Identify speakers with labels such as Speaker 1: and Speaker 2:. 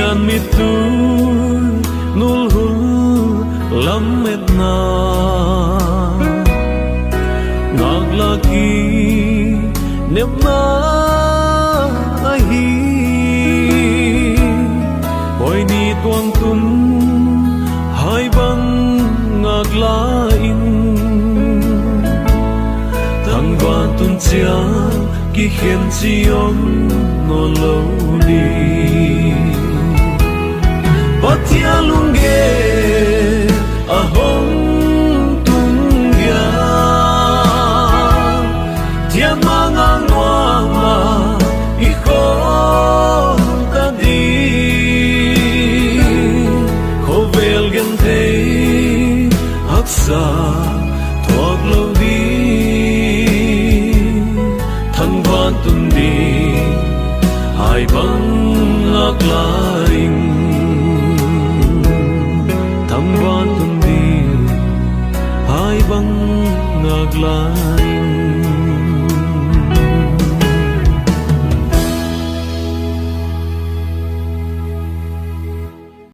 Speaker 1: Sian mi tu nul hul lam et na ngak laki nep na hi oi ni tuang tun hai bang ngak la in thang van tun chia ki khem chi om no lo ni Patia lunge a hong tung ya Tia mga ngwama I khon ta di Khovel gen thei aksa thuak lo di Than van tun di hai bang ngak laing Van tundi hai bang ngak lain